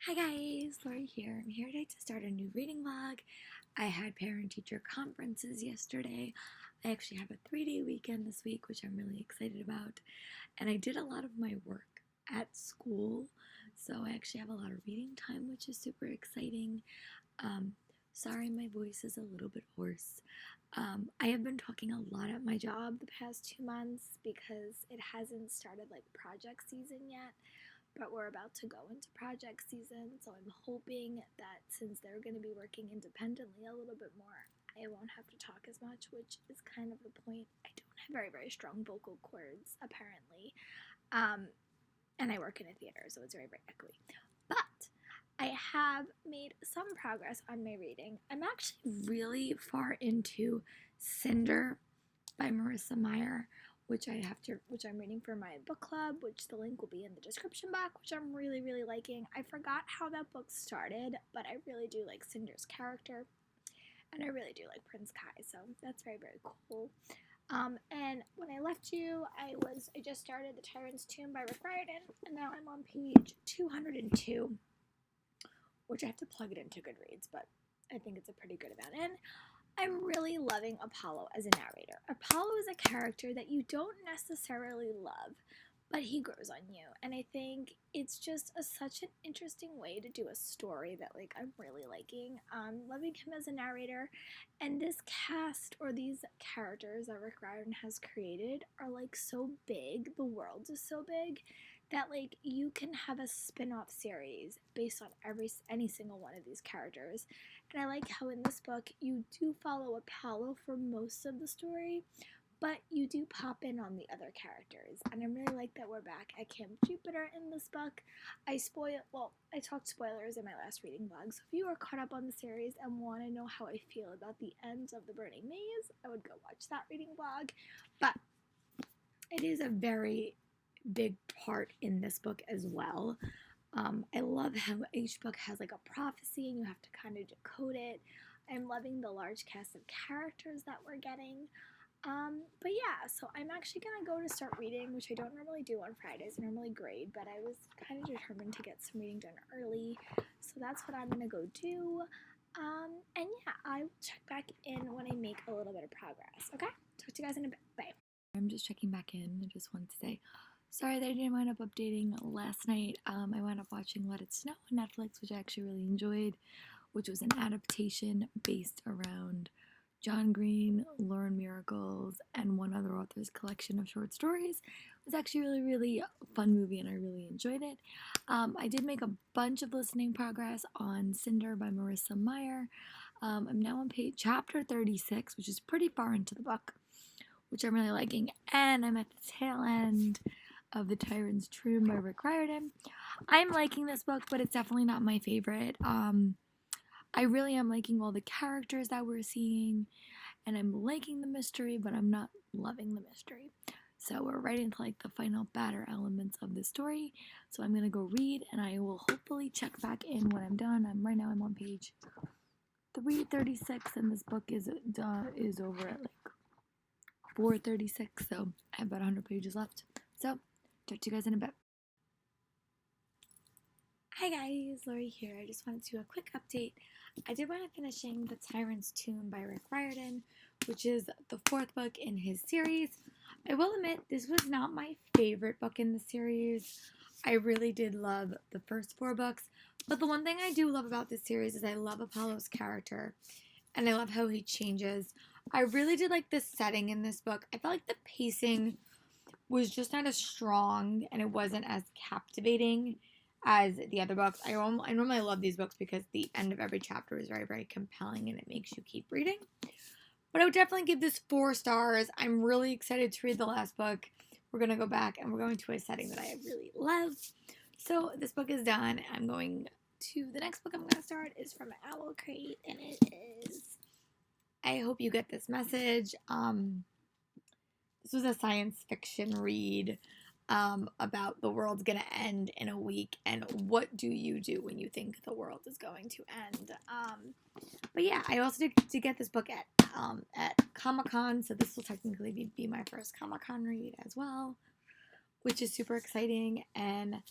Hi guys, Lori here. I'm here today to start a new reading vlog. I had parent-teacher conferences yesterday. I actually have a 3-day weekend this week, which I'm really excited about. And I did a lot of my work at school, so I actually have a lot of reading time, which is super exciting. Sorry my voice is a little bit hoarse. I have been talking a lot at my job the past 2 months because it hasn't started like project season yet. But we're about to go into project season, so I'm hoping that since they're going to be working independently a little bit more, I won't have to talk as much, which is kind of the point. I don't have very, very strong vocal cords, apparently. And I work in a theater, so it's very, very echoey. But I have made some progress on my reading. I'm actually really far into Cinder by Marissa Meyer, which I'm reading for my book club, which the link will be in the description box, which I'm really, really liking. I forgot how that book started, but I really do like Cinder's character, and I really do like Prince Kai, so that's very, very cool. And when I left you, I just started The Tyrant's Tomb by Rick Riordan, and now I'm on page 202, which I have to plug it into Goodreads, but I think it's a pretty good amount in. I'm really loving Apollo as a narrator. Apollo is a character that you don't necessarily love, but he grows on you. And I think it's just such an interesting way to do a story that I'm really liking. Loving him as a narrator. And this cast or these characters that Rick Riordan has created are so big. The world is so big that you can have a spin-off series based on any single one of these characters. And I like how in this book you do follow Apollo for most of the story, but you do pop in on the other characters. And I really like that we're back at Camp Jupiter in this book. I talked spoilers in my last reading vlog, so if you are caught up on the series and want to know how I feel about the ends of the Burning Maze, I would go watch that reading vlog. But it is a very big part in this book as well. I love how each book has a prophecy and you have to kind of decode it. I'm loving the large cast of characters that we're getting. But yeah, so I'm actually gonna go to start reading, which I don't normally do on Fridays. I normally grade, but I was kind of determined to get some reading done early, so that's what I'm gonna go do. And yeah, I will check back in when I make a little bit of progress. Okay, talk to you guys in a bit. Bye. I'm just checking back in. I just wanted to say sorry that I didn't wind up updating last night. I wound up watching Let It Snow on Netflix, which I actually really enjoyed, which was an adaptation based around John Green, Lauren Miracles, and one other author's collection of short stories. It was actually a really, really fun movie, and I really enjoyed it. I did make a bunch of listening progress on Cinder by Marissa Meyer. I'm now on chapter 36, which is pretty far into the book, which I'm really liking, and I'm at the tail end of The Tyrant's Tomb by Rick Riordan. I'm liking this book, but it's definitely not my favorite. I really am liking all the characters that we're seeing, and I'm liking the mystery, but I'm not loving the mystery. So we're right into the final batter elements of the story. So I'm gonna go read, and I will hopefully check back in when I'm done. Right now I'm on page 336, and this book is over at 436, so I have about 100 pages left. So talk to you guys in a bit. Hi guys, Lori here. I just wanted to do a quick update. I did wind up finishing The Tyrant's Tomb by Rick Riordan, which is the 4th book in his series. I will admit, this was not my favorite book in the series. I really did love the first 4 books, but the one thing I do love about this series is I love Apollo's character, and I love how he changes. I really did like the setting in this book. I felt like the pacing was just not as strong, and it wasn't as captivating as the other books. I normally love these books because the end of every chapter is very, very compelling and it makes you keep reading. But I would definitely give this 4 stars. I'm really excited to read the last book. We're going to go back and we're going to a setting that I really love. So this book is done. I'm going to the next book I'm going to start is from Owl Crate, and it is I Hope You Get This Message. This was a science fiction read about the world's going to end in a week, and what do you do when you think the world is going to end. But yeah, I also did get this book at Comic-Con, so this will technically be my first Comic-Con read as well, which is super exciting. And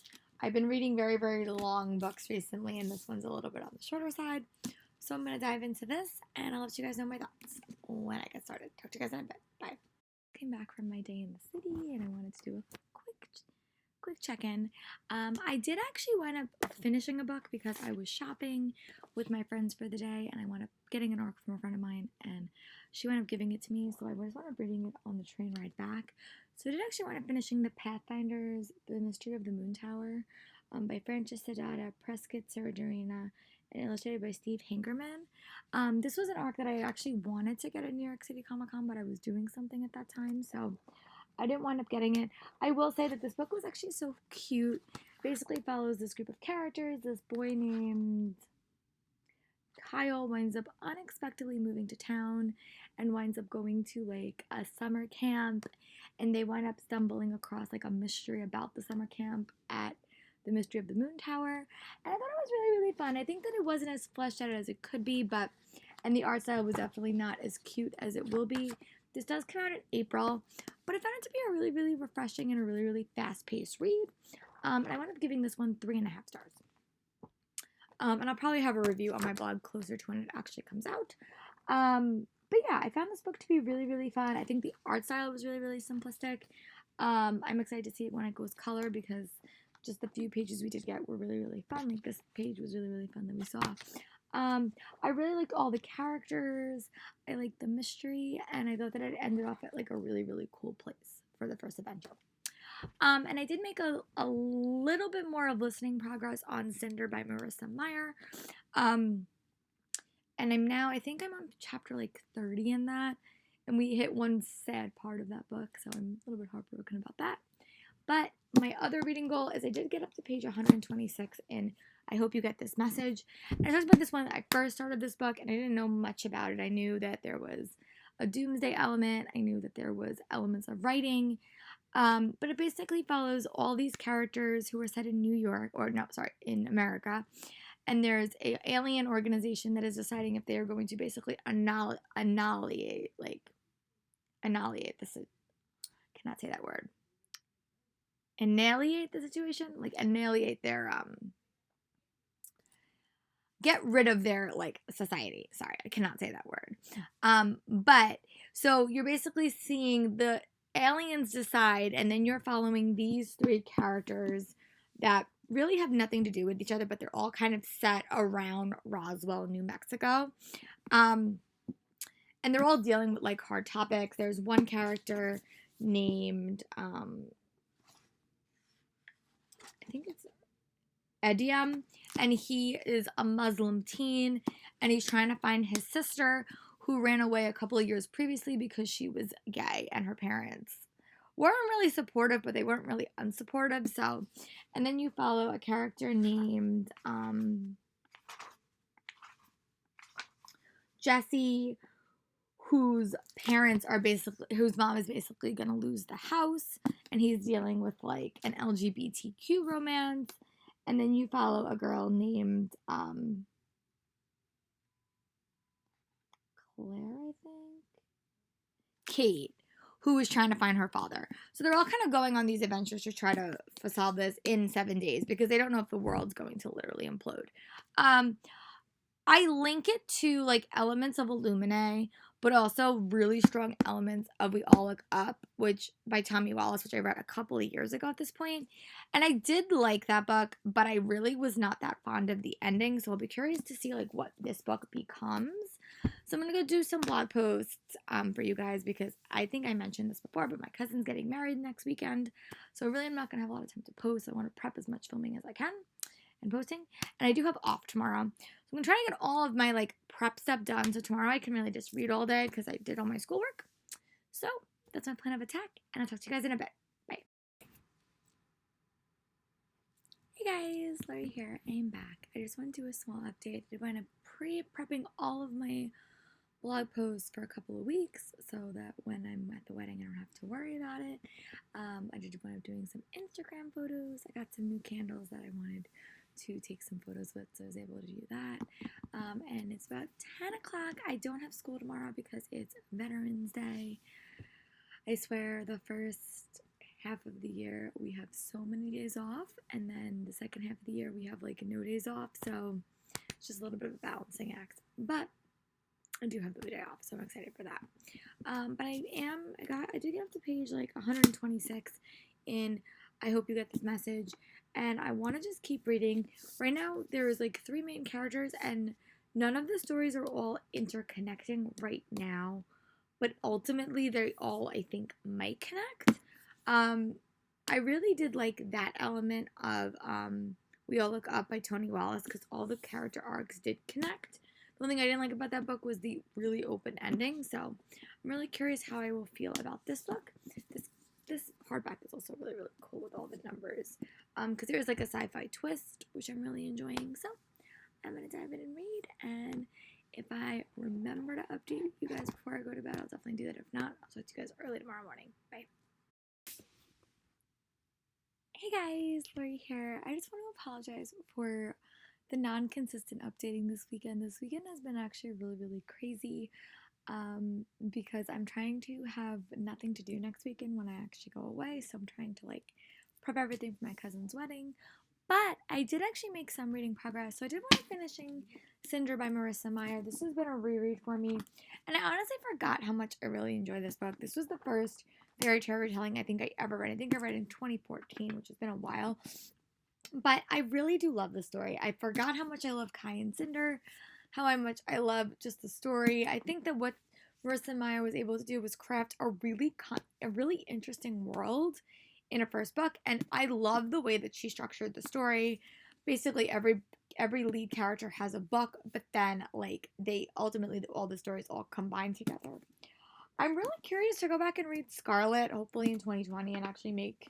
I've been reading very, very long books recently, and this one's a little bit on the shorter side. So I'm going to dive into this, and I'll let you guys know my thoughts when I get started. Talk to you guys in a bit. Bye. Came back from my day in the city, and I wanted to do a quick check-in. I did actually wind up finishing a book because I was shopping with my friends for the day, and I wound up getting an arc from a friend of mine, and she wound up giving it to me, so I was wound up reading it on the train ride back. So I did actually wind up finishing The Pathfinders, The Mystery of the Moon Tower, by Frances Sedada, Prescott Saradarina, and illustrated by Steve Hangerman. This was an arc that I actually wanted to get at New York City Comic Con, but I was doing something at that time, so I didn't wind up getting it. I will say that this book was actually so cute. Basically follows this group of characters. This boy named Kyle winds up unexpectedly moving to town and winds up going to like a summer camp, and they wind up stumbling across like a mystery about the summer camp at the Mystery of the Moon Tower. And I thought it was really, really fun. I think that it wasn't as fleshed out as it could be, and the art style was definitely not as cute as it will be. This does come out in April, but I found it to be a really, really refreshing and a really, really fast-paced read. And I wound up giving this one 3.5 stars. And I'll probably have a review on my blog closer to when it actually comes out. But yeah, I found this book to be really, really fun. I think the art style was really, really simplistic. I'm excited to see it when it goes color because just the few pages we did get were really, really fun. Like this page was really, really fun that we saw. I really liked all the characters. I liked the mystery, and I thought that it ended off at like a really, really cool place for the first adventure. And I did make a little bit more of listening progress on Cinder by Marissa Meyer. And I think I'm on chapter like 30 in that, and we hit one sad part of that book, so I'm a little bit heartbroken about that. But my other reading goal is I did get up to page 126 in I Hope You Get This Message. And I talked about this when I first started this book, and I didn't know much about it. I knew that there was a doomsday element. I knew that there was elements of writing. But it basically follows all these characters who are set in in America. And there's an alien organization that is deciding if they are going to basically annihilate this. Cannot say that word. Annihilate the situation, like annihilate their get rid of their like society. Sorry, I cannot say that word. But so you're basically seeing the aliens decide, and then you're following these 3 characters that really have nothing to do with each other, but they're all kind of set around Roswell, New Mexico. And they're all dealing with like hard topics. There's one character named I think it's Ediam, and he is a Muslim teen, and he's trying to find his sister who ran away a couple of years previously because she was gay, and her parents weren't really supportive, but they weren't really unsupportive. So, and then you follow a character named Jesse, whose mom is basically going to lose the house, and he's dealing with like an LGBTQ romance. And then you follow a girl named Claire, I think, Kate, who is trying to find her father. So they're all kind of going on these adventures to try to solve this in 7 days because they don't know if the world's going to literally implode. I link it to like elements of Illuminae, but also really strong elements of We All Look Up, which by Tommy Wallace, which I read a couple of years ago at this point. And I did like that book, but I really was not that fond of the ending. So I'll be curious to see like what this book becomes. So I'm going to go do some blog posts for you guys because I think I mentioned this before, but my cousin's getting married next weekend. So really I'm not going to have a lot of time to post. I want to prep as much filming as I can and posting. And I do have off tomorrow. So I'm trying to get all of my like prep stuff done. So tomorrow I can really just read all day because I did all my schoolwork. So that's my plan of attack. And I'll talk to you guys in a bit. Bye. Hey guys, Lori here. I am back. I just want to do a small update. I went pre-prepping all of my blog posts for a couple of weeks so that when I'm at the wedding I don't have to worry about it. I did wind up doing some Instagram photos. I got some new candles that I wanted to take some photos with, so I was able to do that. And it's about 10 o'clock. I don't have school tomorrow because it's Veterans Day. I swear the first half of the year we have so many days off, and then the second half of the year we have like no days off, so it's just a little bit of a balancing act. But I do have the day off, so I'm excited for that. But I did get up to page like 126 in I Hope You Get This Message, and I want to just keep reading. Right now, there is like 3 main characters, and none of the stories are all interconnecting right now, but ultimately they all, I think, might connect. I really did like that element of We All Look Up by Toni Wallace, because all the character arcs did connect. The only thing I didn't like about that book was the really open ending, so I'm really curious how I will feel about this book. This hardback is also really, really cool with all the numbers, because there's like a sci-fi twist, which I'm really enjoying, so I'm going to dive in and read, and if I remember to update you guys before I go to bed, I'll definitely do that. If not, I'll talk to you guys early tomorrow morning. Bye. Hey guys, Lori here. I just want to apologize for the non-consistent updating this weekend. This weekend has been actually really, really crazy because I'm trying to have nothing to do next weekend when I actually go away. So I'm trying to like prep everything for my cousin's wedding. But I did actually make some reading progress. So I did want to finishing Cinder by Marissa Meyer. This has been a reread for me. And I honestly forgot how much I really enjoyed this book. This was the first fairy tale retelling I think I ever read. I think I read it in 2014, which has been a while. But I really do love the story. I forgot how much I love Kai and Cinder, how much I love just the story. I think that what Marissa Meyer was able to do was craft a really interesting world in her first book, and I love the way that she structured the story. Basically, every lead character has a book, but then like they ultimately all the stories all combine together. I'm really curious to go back and read Scarlet, hopefully in 2020, and actually make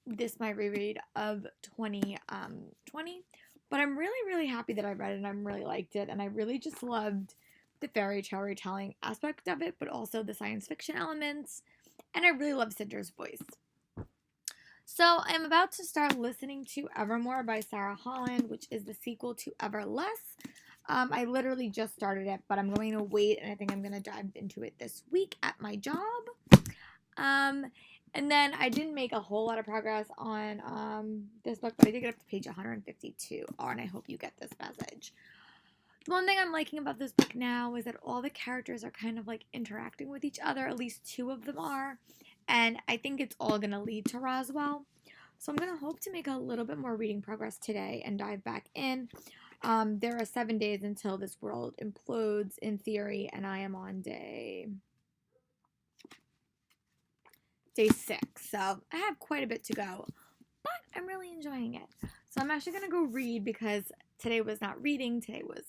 this my reread of 2020. But I'm really, really happy that I read it, and I really liked it, and I really just loved the fairy tale retelling aspect of it, but also the science fiction elements, and I really love Cinder's voice. So I'm about to start listening to Evermore by Sarah Holland, which is the sequel to Everless. I literally just started it, but I'm going to wait, and I think I'm going to dive into it this week at my job. And then I didn't make a whole lot of progress on this book, but I did get up to page 152. Oh, and I hope you get this message. The one thing I'm liking about this book now is that all the characters are kind of like interacting with each other. At least 2 of them are. And I think it's all going to lead to Roswell. So I'm going to hope to make a little bit more reading progress today and dive back in. There are 7 days until this world implodes in theory, and I am on day 6. So I have quite a bit to go, but I'm really enjoying it. So I'm actually going to go read because today was not reading. Today was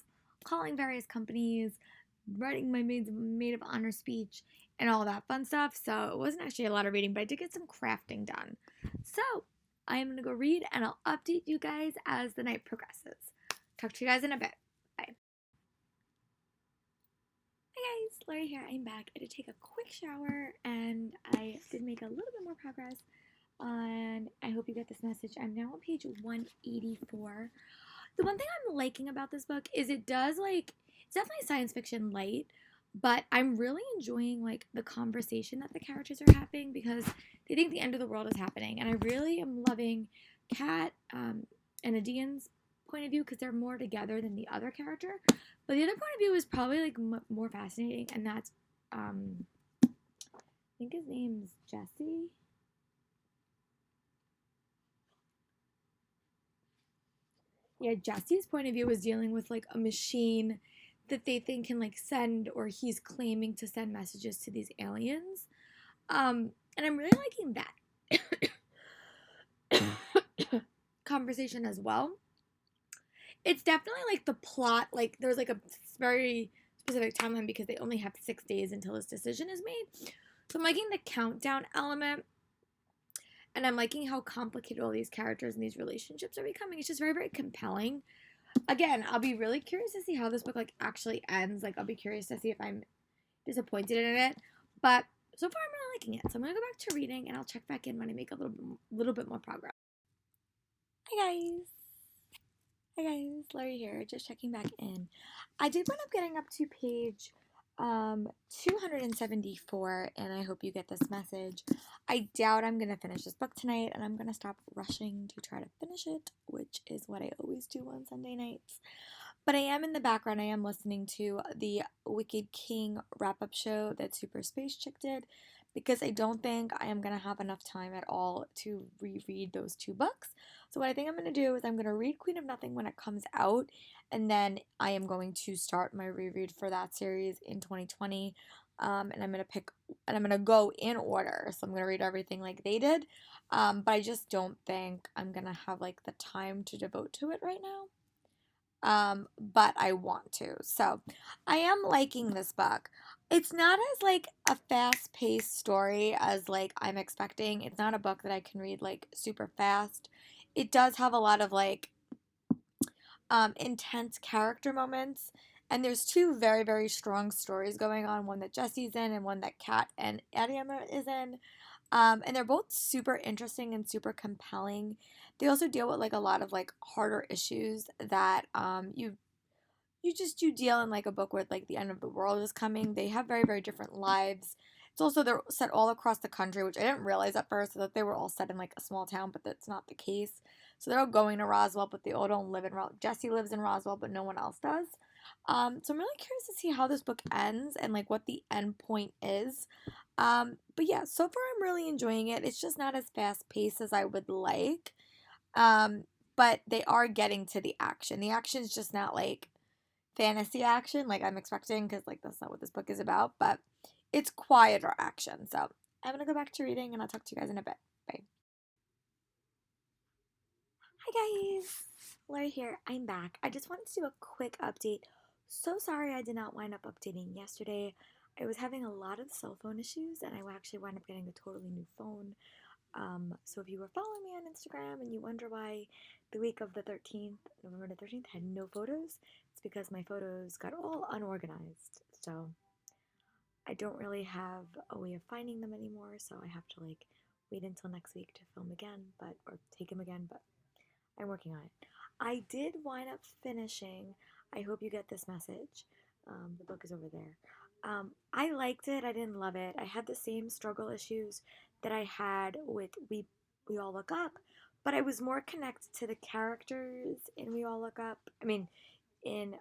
calling various companies, writing my maid of honor speech, and all that fun stuff. So it wasn't actually a lot of reading, but I did get some crafting done. So I am going to go read, and I'll update you guys as the night progresses. Talk to you guys in a bit. Bye. Hi guys, Lori here. I'm back. I did take a quick shower, and I did make a little bit more progress on I Hope You Get This Message. I'm now on page 184. The one thing I'm liking about this book is it does it's definitely science fiction light, but I'm really enjoying like the conversation that the characters are having because they think the end of the world is happening, and I really am loving Kat and Adine's point of view because they're more together than the other character. But the other point of view is probably like more fascinating, and that's I think his name's Jesse. Yeah, Jesse's point of view is dealing with like a machine that they think can like send, or he's claiming to send messages to these aliens. And I'm really liking that conversation as well. It's definitely like the plot, like there's like a very specific timeline because they only have 6 days until this decision is made. So I'm liking the countdown element, and I'm liking how complicated all these characters and these relationships are becoming. It's just very, very compelling. Again, I'll be really curious to see how this book like actually ends. Like I'll be curious to see if I'm disappointed in it. But so far I'm really liking it. So I'm gonna go back to reading, and I'll check back in when I make a little bit more progress. Hi guys, Lori here, just checking back in. I did end up getting up to page um 274, and I hope you get this message. I doubt I'm gonna finish this book tonight, and I'm gonna stop rushing to try to finish it, which is what I always do on Sunday nights. But I am in the background, I am listening to the Wicked King wrap-up show that Super Space Chick did, because I don't think I am gonna have enough time at all to reread those two books. So what I think I'm gonna do is I'm gonna read Queen of Nothing when it comes out, and then I am going to start my reread for that series in 2020. And I'm gonna go in order. So I'm gonna read everything like they did. But I just don't think I'm gonna have like the time to devote to it right now. But I want to. So I am liking this book. It's not as like a fast-paced story as like I'm expecting. It's not a book that I can read like super fast. It does have a lot of like intense character moments. And there's two very, very strong stories going on, one that Jesse's in and one that Kat and Adam is in. And they're both super interesting and super compelling. They also deal with like a lot of like harder issues that you deal in like a book where like the end of the world is coming. They have very, very different lives. It's also they're set all across the country, which I didn't realize at first, that they were all set in like a small town, but that's not the case. So they're all going to Roswell, but they all don't live in Roswell. Jesse lives in Roswell, but no one else does. So I'm really curious to see how this book ends and like what the end point is. But yeah, so far I'm really enjoying it. It's just not as fast paced as I would like. Um, but they are getting to the action. The action is just not like fantasy action like I'm expecting, because like that's not what this book is about, but it's quieter action. So I'm gonna go back to reading, and I'll talk to you guys in a bit. Bye. Hi guys, Laura here. I'm back. I just wanted to do a quick update. So sorry I did not wind up updating yesterday. I was having a lot of cell phone issues, and I actually wound up getting a totally new phone. So if you were following me on Instagram and you wonder why the week of the 13th, November the 13th, had no photos, it's because my photos got all unorganized. So I don't really have a way of finding them anymore, so I have to like wait until next week to film again, or take them again, but I'm working on it. I did wind up finishing. I hope you get this message. The book is over there. I liked it. I didn't love it. I had the same struggle issues that I had with We All Look Up, but I was more connected to the characters in We All Look Up. I mean, in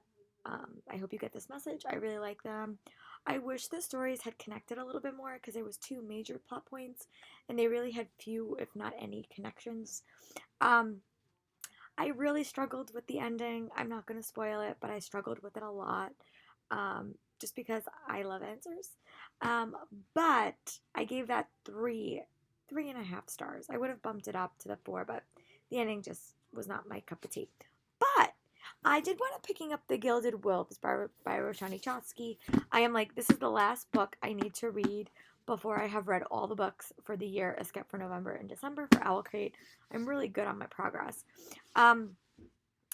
I Hope You Get This Message. I really like them. I wish the stories had connected a little bit more, because there was two major plot points, and they really had few, if not any, connections. Um, I really struggled with the ending. I'm not going to spoil it, but I struggled with it a lot, just because I love answers. Um, but I gave that 3.5 stars. I would have bumped it up to the 4, but the ending just was not my cup of tea. But I did wind up picking up The Gilded Wolves by Roshani Chosky. I am like, this is the last book I need to read before I have read all the books for the year, except for November and December for Owl Crate. I'm really good on my progress. Um,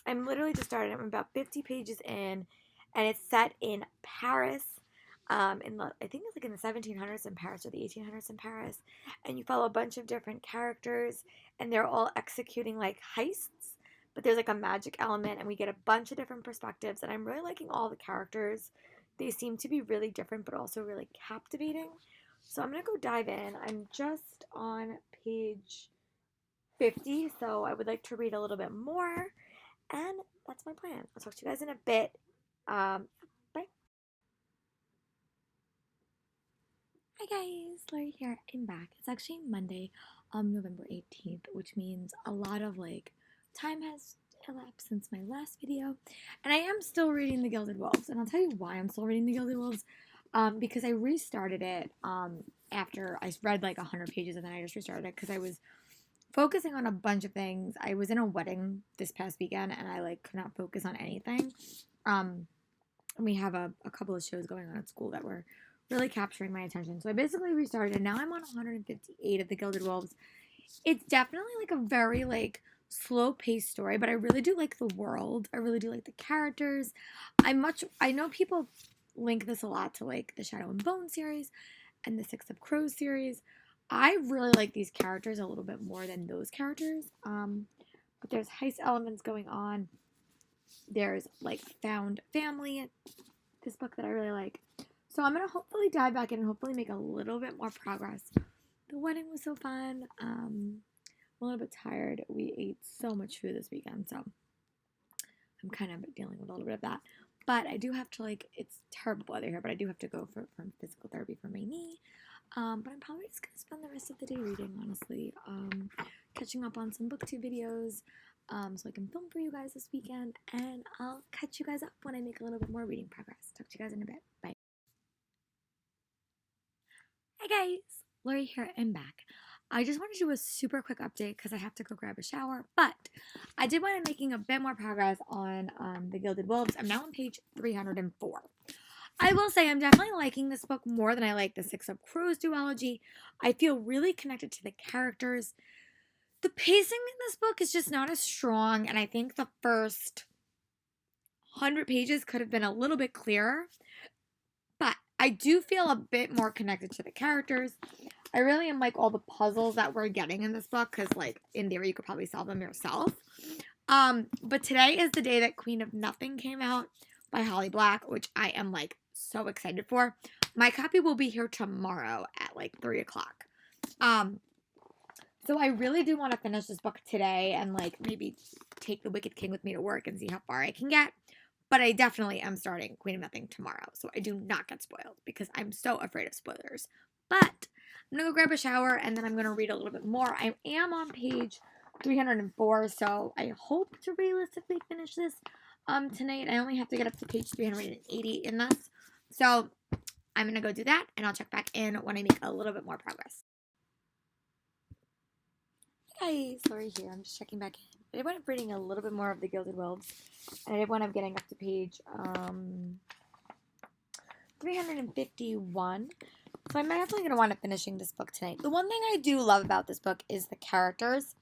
I'm literally just started. I'm about 50 pages in, and it's set in Paris. I think it's like in the 1700s in Paris, or the 1800s in Paris, and you follow a bunch of different characters, and they're all executing like heists, but there's like a magic element, and we get a bunch of different perspectives, and I'm really liking all the characters. They seem to be really different, but also really captivating. So I'm gonna go dive in. I'm just on page 50, so I would like to read a little bit more, and that's my plan. I'll talk to you guys in a bit. Bye. Hi guys, Lori here. I'm back. It's actually Monday, November 18th, which means a lot of like time has elapsed since my last video, and I am still reading The Gilded Wolves, and I'll tell you why I'm still reading The Gilded Wolves. Because I restarted it after I read like 100 pages, and then I just restarted it because I was focusing on a bunch of things. I was in a wedding this past weekend, and I like could not focus on anything. And we have a couple of shows going on at school that were really capturing my attention. So I basically restarted, and now I'm on 158 of The Gilded Wolves. It's definitely like a very like slow paced story, but I really do like the world. I really do like the characters. I know people link this a lot to like the Shadow and Bone series and the Six of Crows series. I really like these characters a little bit more than those characters. But there's heist elements going on. There's like found family. This book that I really like. So I'm going to hopefully dive back in and hopefully make a little bit more progress. The wedding was so fun. I'm a little bit tired. We ate so much food this weekend, so I'm kind of dealing with a little bit of that. But I do have to, like, it's terrible weather here, but I do have to go for physical therapy for my knee. But I'm probably just going to spend the rest of the day reading, honestly. Catching up on some booktube videos so I can film for you guys this weekend. And I'll catch you guys up when I make a little bit more reading progress. Talk to you guys in a bit. Bye. Hi guys, Lori here and back. I just wanted to do a super quick update because I have to go grab a shower, but I did want to making a bit more progress on The Gilded Wolves. I'm now on page 304. I will say I'm definitely liking this book more than I like the Six of Crows duology. I feel really connected to the characters. The pacing in this book is just not as strong, and I think the first 100 pages could have been a little bit clearer. But I do feel a bit more connected to the characters. I really am like all the puzzles that we're getting in this book because, like, in theory, you could probably solve them yourself. But today is the day that Queen of Nothing came out by Holly Black, which I am, like, so excited for. My copy will be here tomorrow at, like, 3 o'clock. So I really do want to finish this book today and, like, maybe take The Wicked King with me to work and see how far I can get. But I definitely am starting Queen of Nothing tomorrow, so I do not get spoiled because I'm so afraid of spoilers. But I'm going to go grab a shower, and then I'm going to read a little bit more. I am on page 304, so I hope to realistically finish this tonight. I only have to get up to page 380 in this. So I'm going to go do that, and I'll check back in when I make a little bit more progress. Hey guys, Lori here. I'm just checking back in. I did wind up reading a little bit more of The Gilded Wolves, and I did wind up getting up to page 351. So I'm definitely going to want to finishing this book tonight. The one thing I do love about this book is the characters.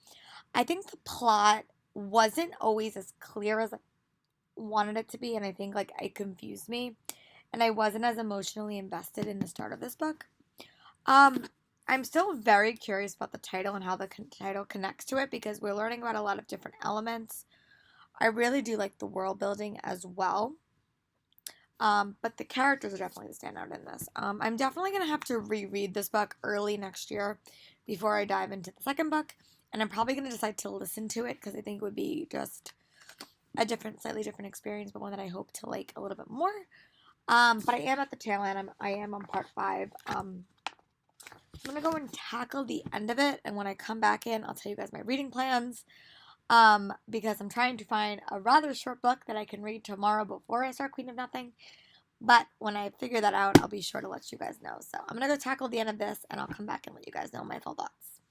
I think the plot wasn't always as clear as I wanted it to be, and I think, like, it confused me, and I wasn't as emotionally invested in the start of this book. I'm still very curious about the title and how the title connects to it because we're learning about a lot of different elements. I really do like the world building as well. But the characters are definitely the standout in this. I'm definitely going to have to reread this book early next year before I dive into the second book. And I'm probably going to decide to listen to it because I think it would be just a slightly different experience, but one that I hope to like a little bit more. But I am at the tail end. I am on part 5. I'm going to go and tackle the end of it. And when I come back in, I'll tell you guys my reading plans. Because I'm trying to find a rather short book that I can read tomorrow before I start Queen of Nothing. But when I figure that out, I'll be sure to let you guys know. So I'm going to go tackle the end of this, and I'll come back and let you guys know my full thoughts.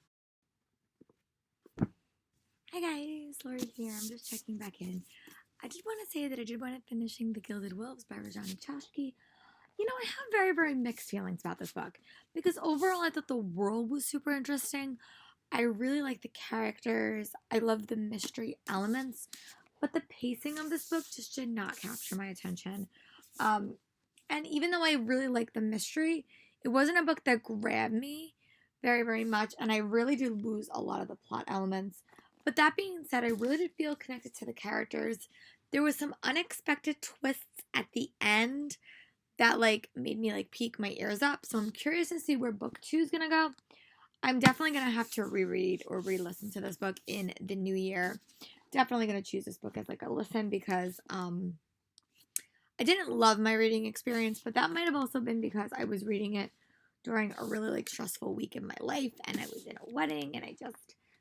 Hi guys, Lori here. I'm just checking back in. I did want to say that I did wind up finishing The Gilded Wolves by Rajani Chashki. You know, I have very, very mixed feelings about this book. Because overall, I thought the world was super interesting. I really like the characters. I love the mystery elements. But the pacing of this book just did not capture my attention. And even though I really like the mystery, it wasn't a book that grabbed me very, very much. And I really did lose a lot of the plot elements. But that being said, I really did feel connected to the characters. There was some unexpected twists at the end that, like, made me, like, peak my ears up. So I'm curious to see where book 2 is going to go. I'm definitely going to have to reread or re-listen to this book in the new year. Definitely going to choose this book as, like, a listen because I didn't love my reading experience, but that might have also been because I was reading it during a really, like, stressful week in my life, and I was in a wedding, and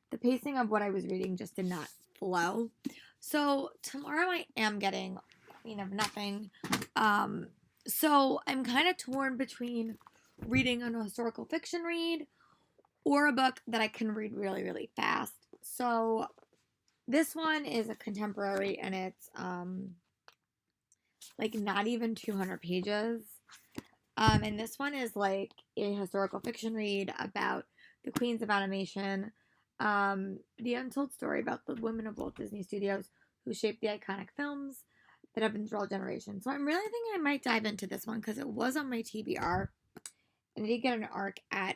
the pacing of what I was reading just did not flow. So tomorrow I am getting Queen of Nothing. So I'm kind of torn between reading a historical fiction read or a book that I can read really, really fast. So this one is a contemporary, and it's like not even 200 pages. And this one is like a historical fiction read about the queens of animation, the untold story about the women of Walt Disney Studios who shaped the iconic films that have been through all generations. So I'm really thinking I might dive into this one because it was on my TBR, and I did get an ARC at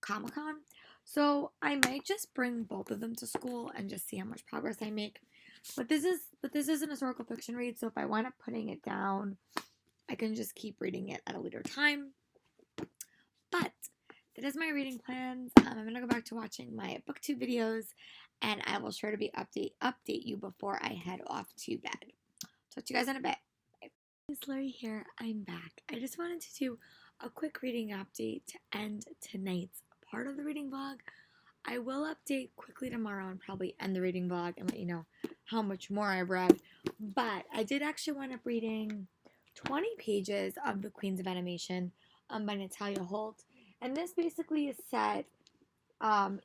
Comic-Con. So I might just bring both of them to school and just see how much progress I make. But this is an historical fiction read, so if I wind up putting it down, I can just keep reading it at a later time. But that is my reading plans. I'm going to go back to watching my booktube videos, and I will sure to be update you before I head off to bed. Talk to you guys in a bit. Bye. It's Lori here. I'm back. I just wanted to do a quick reading update to end tonight's part of the reading vlog. I will update quickly tomorrow and probably end the reading vlog and let you know how much more I've read. But I did actually wind up reading 20 pages of The Queens of Animation by Natalia Holt. And this basically is set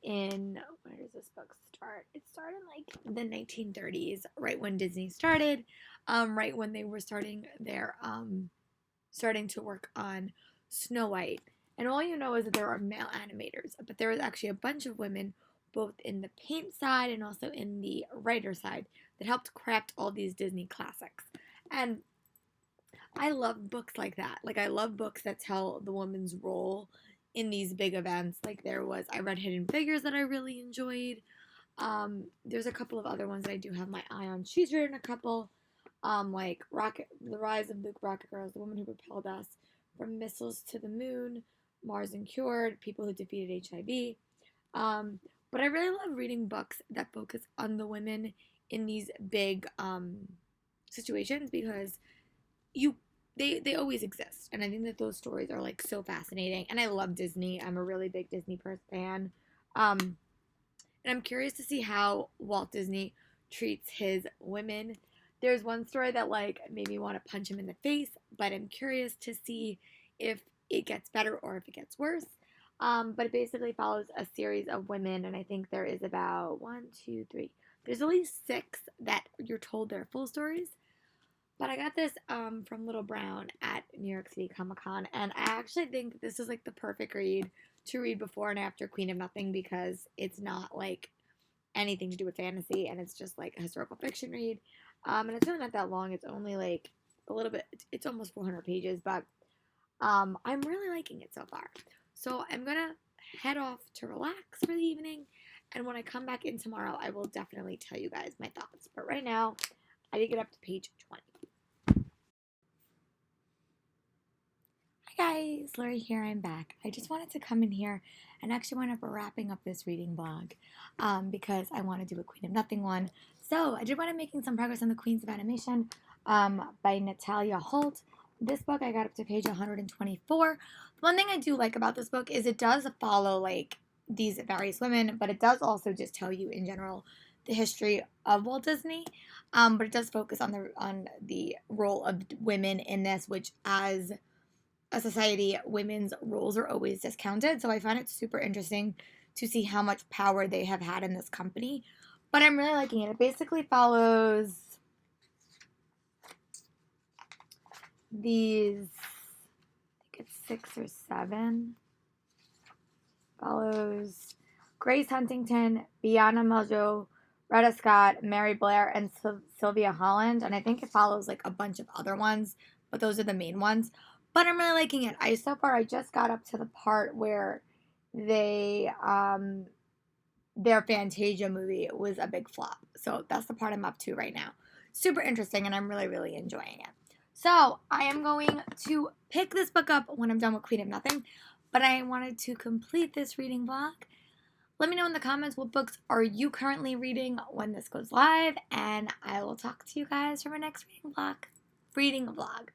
in, where does this book start? It started like the 1930s, right when Disney started, right when they were starting to work on Snow White. And all you know is that there are male animators, but there was actually a bunch of women, both in the paint side and also in the writer side, that helped craft all these Disney classics. And I love books like that. Like, I love books that tell the woman's role in these big events. Like, I read Hidden Figures that I really enjoyed. There's a couple of other ones that I do have my eye on. She's written a couple, like The Rise of the Rocket Girls, The Woman Who Propelled Us, From Missiles to the Moon, Mars Uncured, People Who Defeated HIV. But I really love reading books that focus on the women in these big situations, because they always exist, and I think that those stories are like so fascinating. And I love Disney. I'm a really big Disney fan. And I'm curious to see how Walt Disney treats his women. There's one story that like made me want to punch him in the face, but I'm curious to see if it gets better or if it gets worse. But it basically follows a series of women, and I think there is about 1, 2, 3. There's at least 6 that you're told their full stories. But I got this from Little Brown at New York City Comic Con, and I actually think this is like the perfect read to read before and after Queen of Nothing, because it's not like anything to do with fantasy, and it's just like a historical fiction read. And it's really not that long. It's only like a little bit. It's almost 400 pages, but I'm really liking it so far. So I'm gonna head off to relax for the evening, and when I come back in tomorrow, I will definitely tell you guys my thoughts. But right now, I did get up to page 20. Hi guys, Lori here, I'm back. I just wanted to come in here and actually wind up wrapping up this reading vlog because I want to do a Queen of Nothing one. So I did wind up making some progress on The Queens of Animation by Natalia Holt. This book I got up to page 124. One thing I do like about this book is it does follow like these various women, but it does also just tell you in general the history of Walt Disney. But it does focus on the role of women in this, which as a society, women's roles are always discounted. So I find it super interesting to see how much power they have had in this company. But I'm really liking it. It basically follows these, I think it's 6 or 7. Follows Grace Huntington, Biana Meljo, Retta Scott, Mary Blair, and Sylvia Holland. And I think it follows like a bunch of other ones, but those are the main ones. But I'm really liking it. So far I just got up to the part where their Fantasia movie was a big flop. So that's the part I'm up to right now. Super interesting, and I'm really, really enjoying it. So I am going to pick this book up when I'm done with Queen of Nothing, but I wanted to complete this reading vlog. Let me know in the comments what books are you currently reading when this goes live, and I will talk to you guys for my next reading vlog.